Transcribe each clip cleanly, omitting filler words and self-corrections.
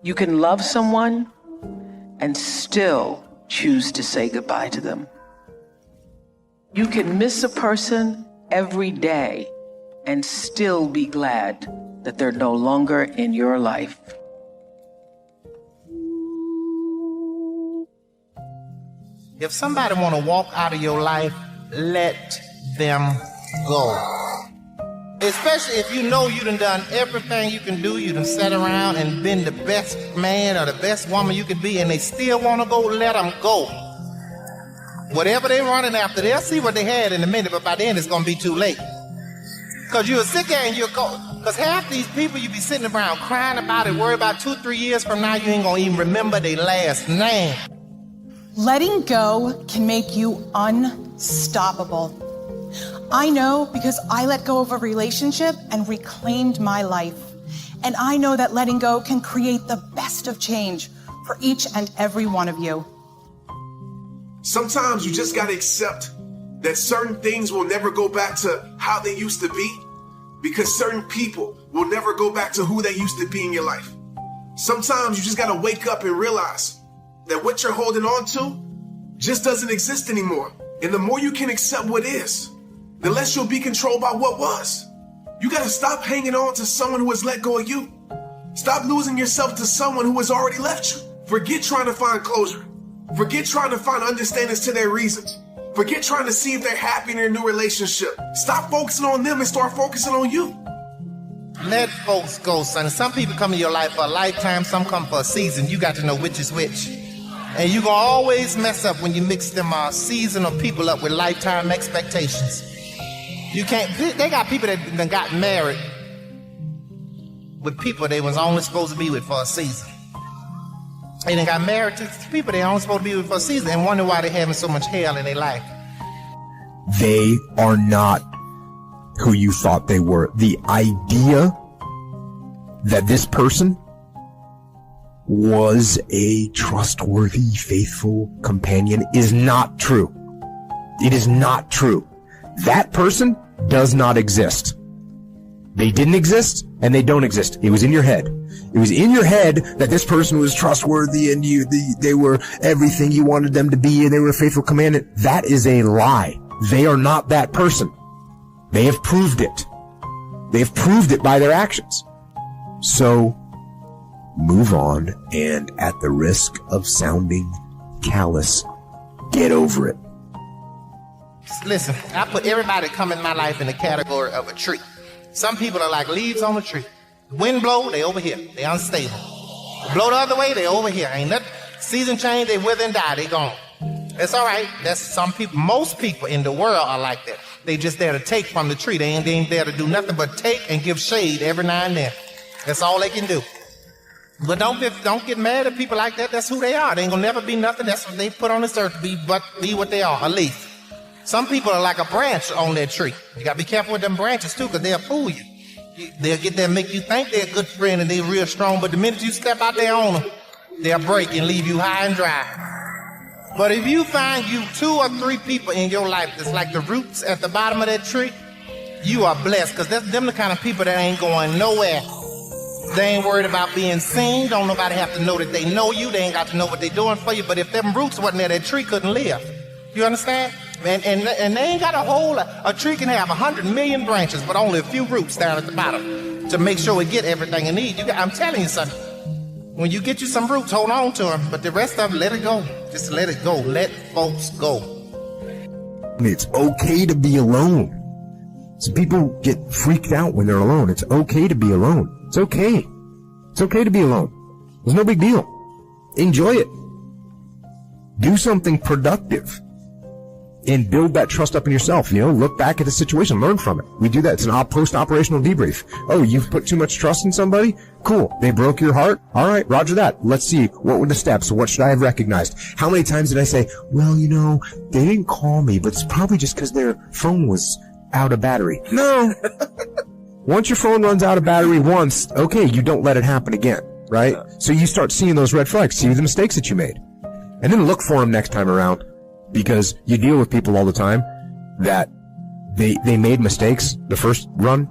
You can love someone and still choose to say goodbye to them. You can miss a person every day and still be glad that they're no longer in your life. If somebody want to walk out of your life, let them go. Especially if you know you done everything you can do, you done sat around and been the best man or the best woman you could be, and they still want to go, let them go. Whatever they're running after, they'll see what they had in a minute, but by then it's going to be too late. Because you'll sit there and you'll go. Because half these people you be sitting around crying about it, worry about 2-3 years from now, you ain't going to even remember their last name. Letting go can make you unstoppable. I know because I let go of a relationship and reclaimed my life. And I know that letting go can create the best of change for each and every one of you. Sometimes you just gotta accept that certain things will never go back to how they used to be, because certain people will never go back to who they used to be in your life. Sometimes you just gotta wake up and realize that what you're holding on to just doesn't exist anymore. And the more you can accept what is, the less you'll be controlled by what was. You gotta stop hanging on to someone who has let go of you. Stop losing yourself to someone who has already left you. Forget trying to find closure. Forget trying to find understandings to their reasons. Forget trying to see if they're happy in their new relationship. Stop focusing on them and start focusing on you. Let folks go, son. Some people come in your life for a lifetime, some come for a season. You got to know which is which. And you're going to always mess up when you mix them seasonal people up with lifetime expectations. You can't, they got people that done got married with people they was only supposed to be with for a season. They done got married to people they only supposed to be with for a season and wonder why they're having so much hell in their life. They are not who you thought they were. The idea that this person was a trustworthy, faithful companion is not true. It is not true. That person does not exist. They didn't exist and they don't exist. It was in your head. It was in your head that this person was trustworthy and they were everything you wanted them to be and they were a faithful companion. That is a lie. They are not that person. They have proved it. They have proved it by their actions. So, move on, and at the risk of sounding callous, get over it. Listen, I put everybody that come in my life in the category of a tree. Some people are like leaves on a tree. Wind blow, they over here. They unstable. Blow the other way, they over here. Ain't nothing. Season change, they wither and die. They gone. It's all right. That's some people. Most people in the world are like that. They just there to take from the tree. They ain't there to do nothing but take and give shade every now and then. That's all they can do. But don't get mad at people like that. That's who they are. They ain't gonna never be nothing. That's what they put on this earth to be, but be what they are, a leaf. Some people are like a branch on that tree. You gotta be careful with them branches too, because they'll fool you. They'll get there and make you think they're a good friend and they're real strong, but the minute you step out there on them, they'll break and leave you high and dry. But if you find you 2 or 3 people in your life that's like the roots at the bottom of that tree, you are blessed, because that's them the kind of people that ain't going nowhere. They ain't worried about being seen. Don't nobody have to know that they know you. They ain't got to know what they're doing for you. But if them roots wasn't there, that tree couldn't live. You understand? And they ain't got a tree can have 100 million branches, but only a few roots down at the bottom to make sure it get everything it needs. I'm telling you something. When you get you some roots, hold on to them. But the rest of them, let it go. Just let it go. Let folks go. It's okay to be alone. So people get freaked out when they're alone. It's okay to be alone. It's okay. It's okay to be alone. There's no big deal. Enjoy it. Do something productive and build that trust up in yourself. Look back at the situation, learn from it. We do that. It's an post-operational debrief. Oh, you've put too much trust in somebody? Cool. They broke your heart? All right, roger that. Let's see. What were the steps? What should I have recognized? How many times did I say, well, they didn't call me, but it's probably just because their phone was out of battery. No. Once your phone runs out of battery once, okay, you don't let it happen again, right? So you start seeing those red flags, see the mistakes that you made. And then look for them next time around, because you deal with people all the time that they made mistakes the first run,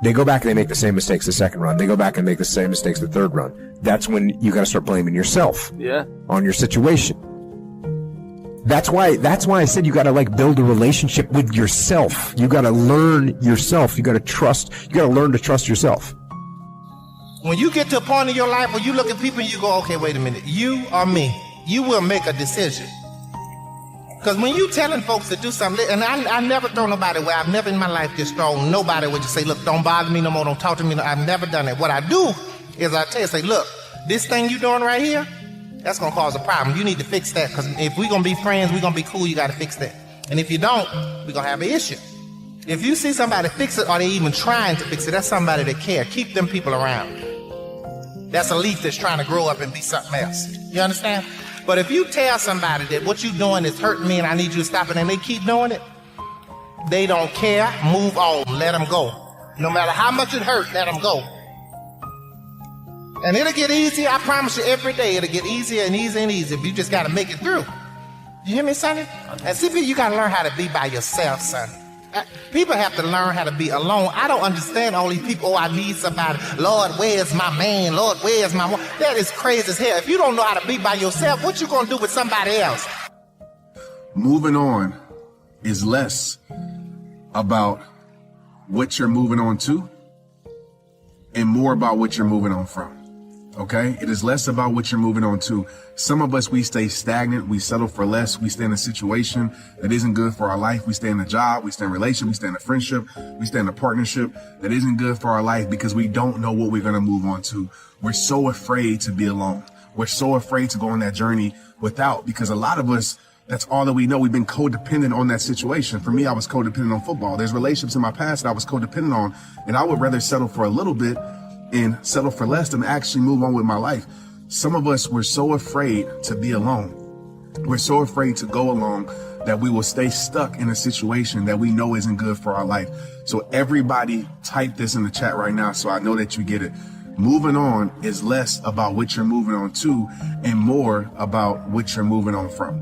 They go back and they make the same mistakes the second run. They go back and make the same mistakes the third run. That's when you got to start blaming yourself on your situation. That's why I said you got to build a relationship with yourself. You got to learn yourself. You got to learn to trust yourself. When you get to a point in your life where you look at people and you go, okay, wait a minute, you or me, you will make a decision. Because when you telling folks to do something, and I never throw nobody away. I've never in my life just thrown nobody away. Just say, look, don't bother me no more. Don't talk to me. I've never done that. What I do is I tell you, say, look, this thing you doing right here, that's going to cause a problem. You need to fix that. Because if we're going to be friends, we're going to be cool, you got to fix that. And if you don't, we're going to have an issue. If you see somebody fix it or they even trying to fix it, that's somebody that care. Keep them people around. That's a leaf that's trying to grow up and be something else. You understand? But if you tell somebody that what you're doing is hurting me and I need you to stop it and they keep doing it, they don't care, move on, let them go. No matter how much it hurt, let them go. And it'll get easier, I promise you, every day it'll get easier and easier and easier, but you just got to make it through. You hear me, sonny? And see, you got to learn how to be by yourself, son. People have to learn how to be alone. I don't understand all these people, I need somebody. Lord, where's my man? Lord, where's my woman? That is crazy as hell. If you don't know how to be by yourself, what you going to do with somebody else? Moving on is less about what you're moving on to and more about what you're moving on from. Okay? It is less about what you're moving on to. Some of us, we stay stagnant. We settle for less. We stay in a situation that isn't good for our life. We stay in a job. We stay in a relationship. We stay in a friendship. We stay in a partnership that isn't good for our life because we don't know what we're going to move on to. We're so afraid to be alone. We're so afraid to go on that journey without, because a lot of us, that's all that we know. We've been codependent on that situation. For me, I was codependent on football. There's relationships in my past that I was codependent on, and I would rather settle for a little bit and settle for less than actually move on with my life. Some of us, we're so afraid to be alone. We're so afraid to go alone that we will stay stuck in a situation that we know isn't good for our life. So everybody type this in the chat right now so I know that you get it. Moving on is less about what you're moving on to and more about what you're moving on from.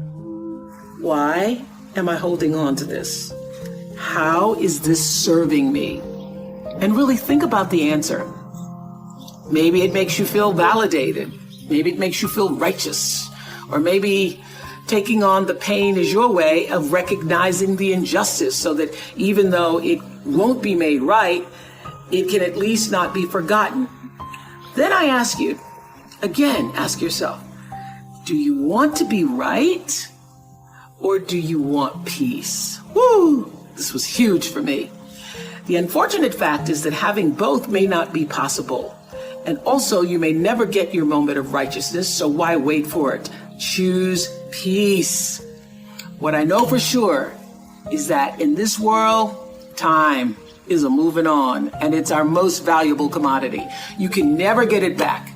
Why am I holding on to this? How is this serving me? And really think about the answer. Maybe it makes you feel validated. Maybe it makes you feel righteous. Or maybe taking on the pain is your way of recognizing the injustice so that even though it won't be made right, it can at least not be forgotten. Then I ask you, again, ask yourself, do you want to be right or do you want peace? Woo! This was huge for me. The unfortunate fact is that having both may not be possible. And also, you may never get your moment of righteousness, so why wait for it? Choose peace. What I know for sure is that in this world, time is a moving on, and it's our most valuable commodity. You can never get it back.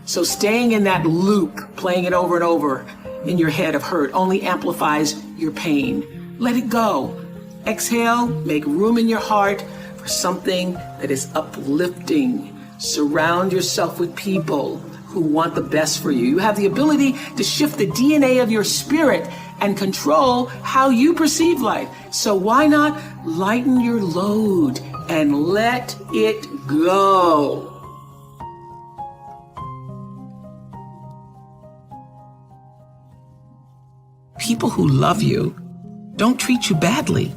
So staying in that loop, playing it over and over in your head of hurt, only amplifies your pain. Let it go. Exhale, make room in your heart for something that is uplifting. Surround yourself with people who want the best for you. You have the ability to shift the DNA of your spirit and control how you perceive life. So why not lighten your load and let it go? People who love you don't treat you badly.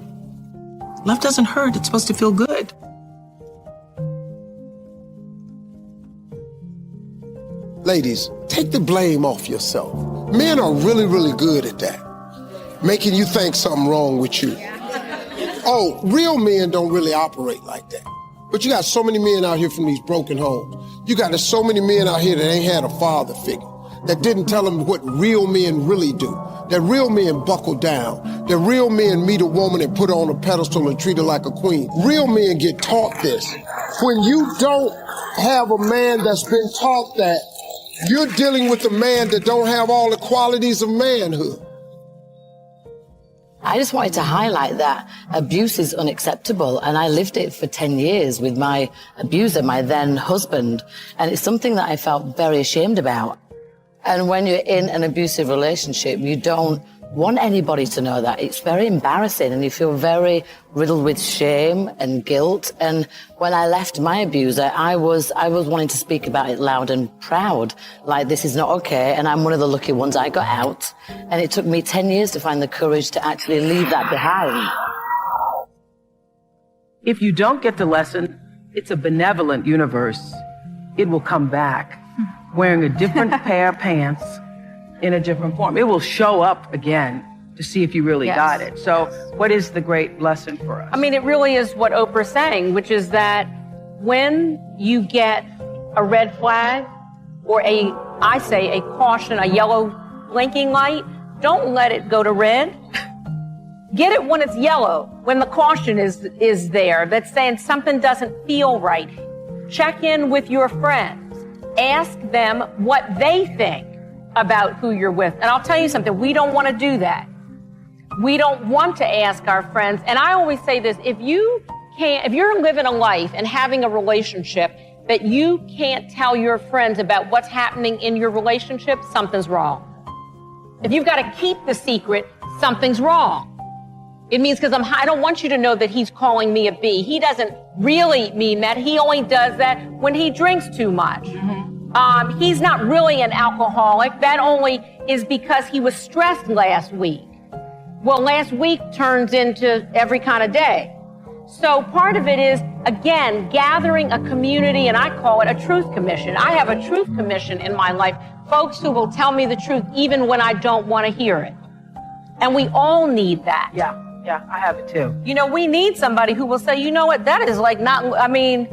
Love doesn't hurt. It's supposed to feel good. Ladies, take the blame off yourself. Men are really, really good at that. Making you think something wrong with you. Oh, real men don't really operate like that. But you got so many men out here from these broken homes. You got so many men out here that ain't had a father figure, that didn't tell them what real men really do. That real men buckle down. That real men meet a woman and put her on a pedestal and treat her like a queen. Real men get taught this. When you don't have a man that's been taught that, you're dealing with a man that don't have all the qualities of manhood. I just wanted to highlight that abuse is unacceptable, and I lived it for 10 years with my abuser, my then husband, and it's something that I felt very ashamed about. And when you're in an abusive relationship, you don't want anybody to know that. It's very embarrassing and you feel very riddled with shame and guilt. And when I left my abuser, I was wanting to speak about it loud and proud, like this is not okay. And I'm one of the lucky ones. I got out and it took me 10 years to find the courage to actually leave that behind. If you don't get the lesson, it's a benevolent universe. It will come back wearing a different pair of pants in a different form. It will show up again to see if you really got it. So what is the great lesson for us? I mean, it really is what Oprah's saying, which is that when you get a red flag or I say a caution, a yellow blinking light, don't let it go to red. Get it when it's yellow, when the caution is there, that's saying something doesn't feel right. Check in with your friends. Ask them what they think about who you're with. And I'll tell you something, we don't want to do that. We don't want to ask our friends. And I always say this, if you're living a life and having a relationship that you can't tell your friends about what's happening in your relationship, something's wrong. If you've got to keep the secret, something's wrong. It means because I don't want you to know that he's calling me a B. He doesn't really mean that. He only does that when he drinks too much. He's not really an alcoholic. That only is because he was stressed last week. Well, last week turns into every kind of day. So part of it is, again, gathering a community, and I call it a truth commission. I have a truth commission in my life. Folks who will tell me the truth even when I don't want to hear it. And we all need that. Yeah, I have it too. You know, we need somebody who will say, you know what, that is like not, I mean,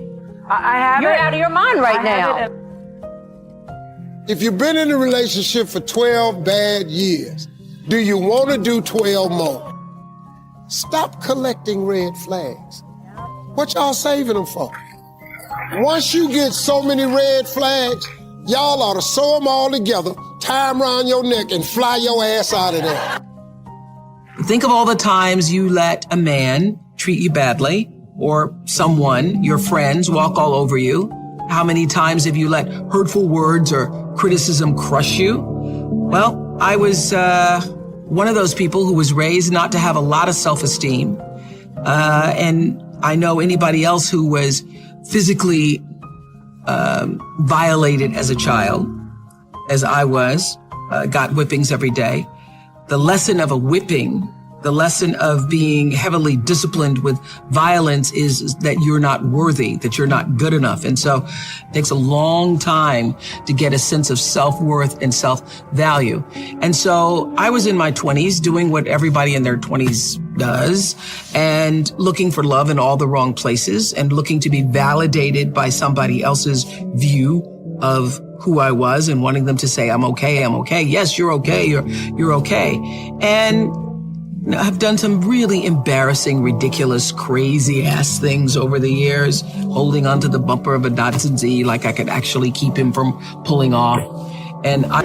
I have you're it. out of your mind right now. If you've been in a relationship for 12 bad years, do you want to do 12 more? Stop collecting red flags. What y'all saving them for? Once you get so many red flags, y'all ought to sew them all together, tie them around your neck, and fly your ass out of there. Think of all the times you let a man treat you badly, or someone, your friends, walk all over you. How many times have you let hurtful words or criticism crush you? Well, I was one of those people who was raised not to have a lot of self-esteem. And I know anybody else who was physically violated as a child, as I was, got whippings every day. The lesson of a whipping, the lesson of being heavily disciplined with violence is that you're not worthy, that you're not good enough. And so it takes a long time to get a sense of self-worth and self-value. And so I was in my 20s doing what everybody in their 20s does and looking for love in all the wrong places and looking to be validated by somebody else's view of who I was and wanting them to say, I'm okay. Yes, you're okay. You're okay. And I've done some really embarrassing, ridiculous, crazy ass things over the years, holding onto the bumper of a Datsun Z like I could actually keep him from pulling off. And I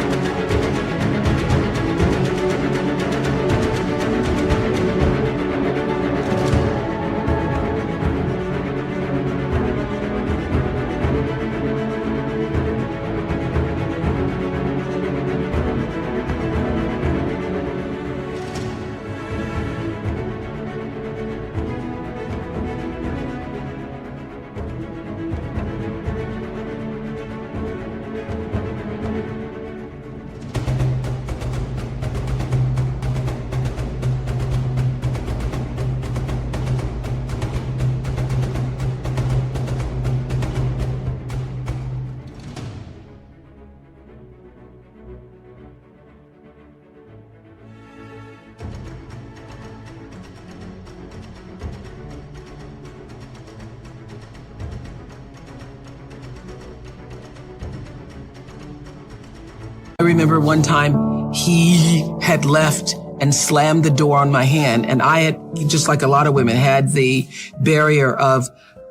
remember one time he had left and slammed the door on my hand, and I had, just like a lot of women, had the barrier of,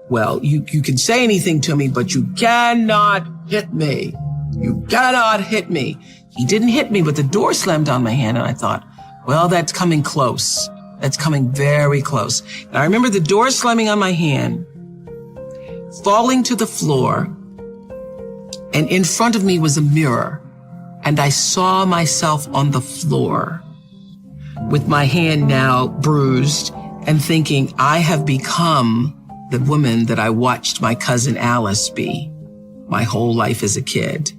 well, you can say anything to me, but you cannot hit me. You cannot hit me. He didn't hit me, but the door slammed on my hand, and I thought, well, that's coming close. That's coming very close. And I remember the door slamming on my hand, falling to the floor, and in front of me was a mirror. And I saw myself on the floor. with my hand now bruised and thinking, I have become the woman that I watched my cousin Alice be my whole life as a kid.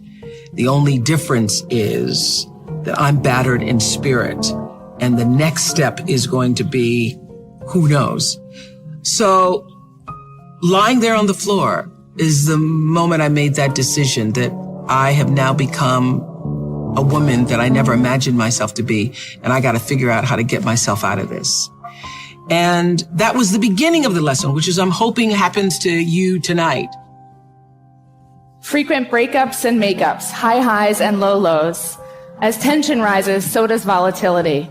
The only difference is that I'm battered in spirit, and the next step is going to be, who knows? So lying there on the floor is the moment I made that decision that I have now become a woman that I never imagined myself to be, and I got to figure out how to get myself out of this. And that was the beginning of the lesson, which is I'm hoping happens to you tonight. Frequent breakups and makeups, high highs and low lows. As tension rises, so does volatility.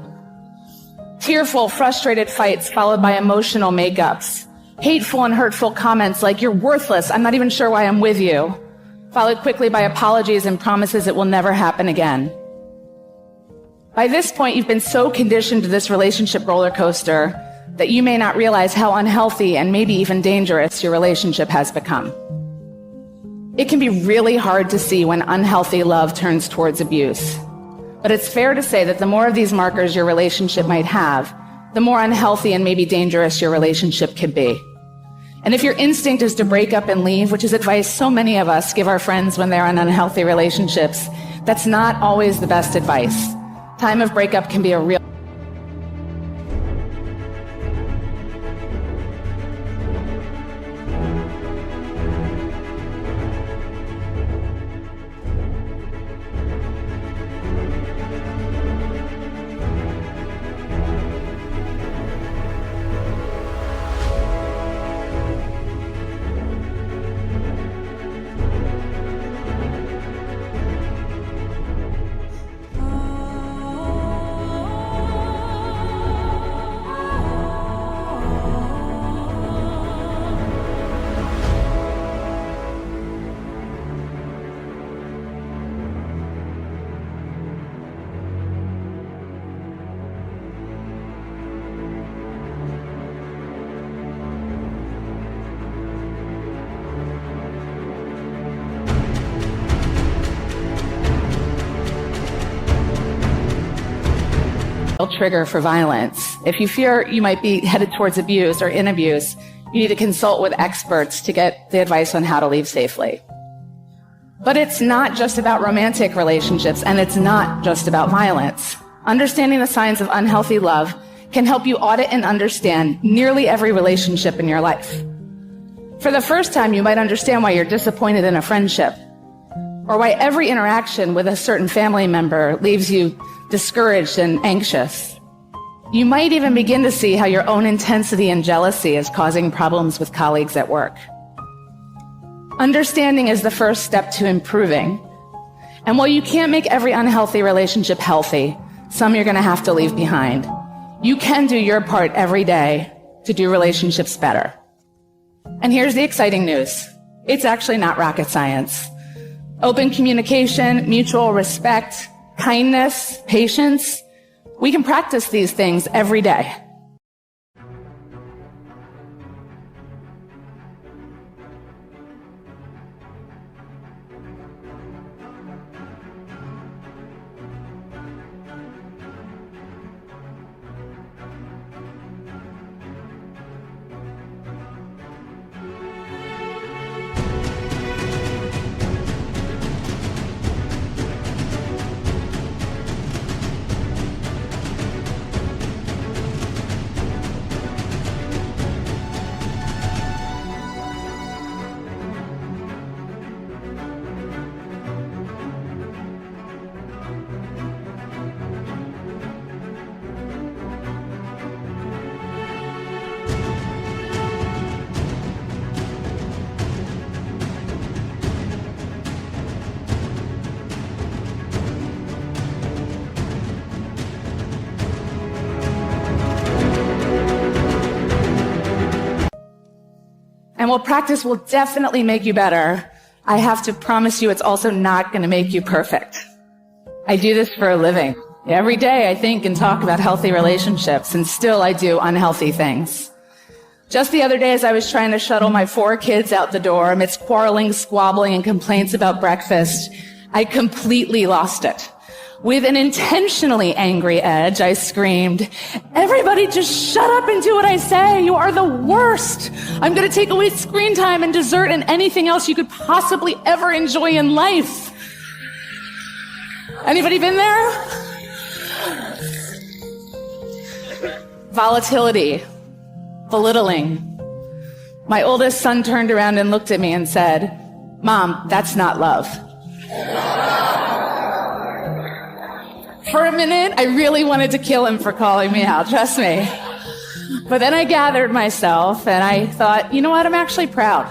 Tearful, frustrated fights followed by emotional makeups. Hateful and hurtful comments like, you're worthless, I'm not even sure why I'm with you. Followed quickly by apologies and promises it will never happen again. By this point, you've been so conditioned to this relationship roller coaster that you may not realize how unhealthy and maybe even dangerous your relationship has become. It can be really hard to see when unhealthy love turns towards abuse. But it's fair to say that the more of these markers your relationship might have, the more unhealthy and maybe dangerous your relationship could be. And if your instinct is to break up and leave, which is advice so many of us give our friends when they're in unhealthy relationships, that's not always the best advice. Time of breakup can be a real trigger for violence. If you fear you might be headed towards abuse or in abuse, you need to consult with experts to get the advice on how to leave safely. But it's not just about romantic relationships, and it's not just about violence. Understanding the signs of unhealthy love can help you audit and understand nearly every relationship in your life. For the first time, you might understand why you're disappointed in a friendship, or why every interaction with a certain family member leaves you discouraged and anxious. You might even begin to see how your own intensity and jealousy is causing problems with colleagues at work. Understanding is the first step to improving. And while you can't make every unhealthy relationship healthy, some you're going to have to leave behind. You can do your part every day to do relationships better. And here's the exciting news. It's actually not rocket science. Open communication, mutual respect, kindness, patience, we can practice these things every day. And while practice will definitely make you better, I have to promise you it's also not going to make you perfect. I do this for a living. Every day I think and talk about healthy relationships, and still I do unhealthy things. Just the other day, as I was trying to shuttle my 4 kids out the door amidst quarreling, squabbling, and complaints about breakfast, I completely lost it. With an intentionally angry edge, I screamed, "Everybody just shut up and do what I say. You are the worst. I'm going to take away screen time and dessert and anything else you could possibly ever enjoy in life." Anybody been there? Volatility, belittling. My oldest son turned around and looked at me and said, "Mom, that's not love." For a minute, I really wanted to kill him for calling me out, trust me. But then I gathered myself and I thought, you know what, I'm actually proud.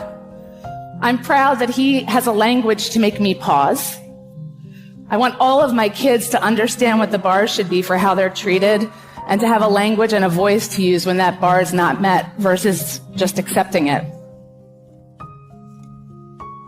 I'm proud that he has a language to make me pause. I want all of my kids to understand what the bars should be for how they're treated, and to have a language and a voice to use when that bar is not met versus just accepting it.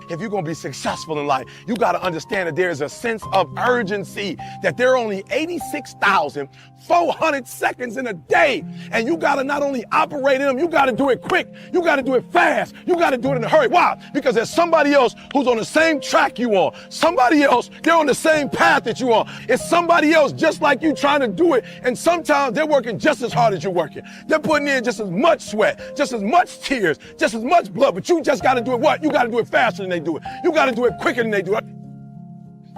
If you're going to be successful in life, you got to understand that there is a sense of urgency, that there are only 86,400 seconds in a day. And you got to not only operate in them, you got to do it quick. You got to do it fast. You got to do it in a hurry. Why? Because there's somebody else who's on the same track you on. Somebody else, they're on the same path that you on. It's somebody else just like you trying to do it. And sometimes they're working just as hard as you're working. They're putting in just as much sweat, just as much tears, just as much blood. But you just got to do it what? You got to do it faster than they do it. You got to do it quicker than they do it.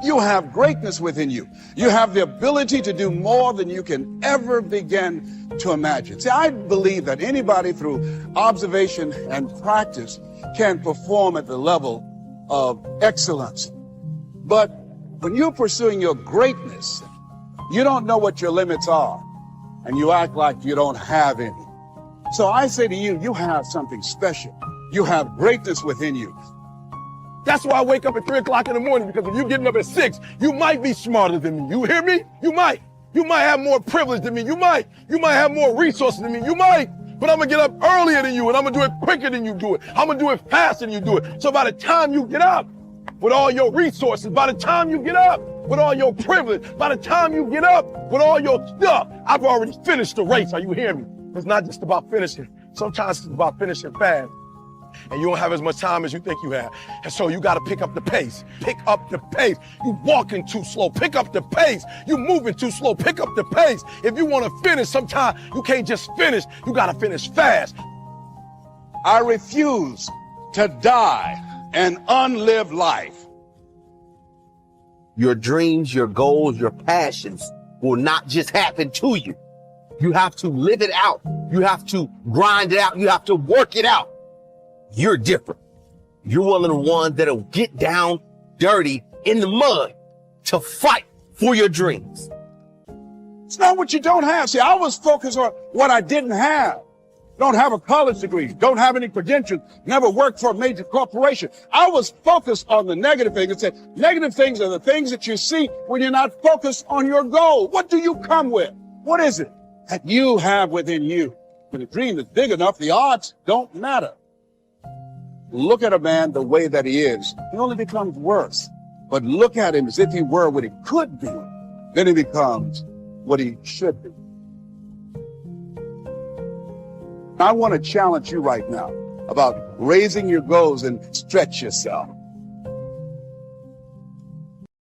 You have greatness within you. You have the ability to do more than you can ever begin to imagine. See, I believe that anybody through observation and practice can perform at the level of excellence. But when you're pursuing your greatness, you don't know what your limits are, and you act like you don't have any. So I say to you, you have something special. You have greatness within you. That's why I wake up at 3 o'clock in the morning, because if you're getting up at 6, you might be smarter than me. You hear me? You might. You might have more privilege than me. You might. You might have more resources than me. You might. But I'm going to get up earlier than you, and I'm going to do it quicker than you do it. I'm going to do it faster than you do it. So by the time you get up with all your resources, by the time you get up with all your privilege, by the time you get up with all your stuff, I've already finished the race. Are you hearing me? It's not just about finishing. Sometimes it's about finishing fast. And you don't have as much time as you think you have. And so you got to pick up the pace. Pick up the pace. You walking too slow. Pick up the pace. You moving too slow. Pick up the pace. If you want to finish, sometimes you can't just finish. You got to finish fast. I refuse to die an unlived life. Your dreams, your goals, your passions will not just happen to you. You have to live it out. You have to grind it out. You have to work it out. You're different. You're one of the ones that'll get down dirty in the mud to fight for your dreams. It's not what you don't have. See, I was focused on what I didn't have. Don't have a college degree. Don't have any credentials. Never worked for a major corporation. I was focused on the negative things and said, negative things are the things that you see when you're not focused on your goal. What do you come with? What is it that you have within you? When the dream is big enough, the odds don't matter. Look at a man the way that he is. He only becomes worse. But look at him as if he were what he could be. Then he becomes what he should be. I want to challenge you right now about raising your goals and stretch yourself.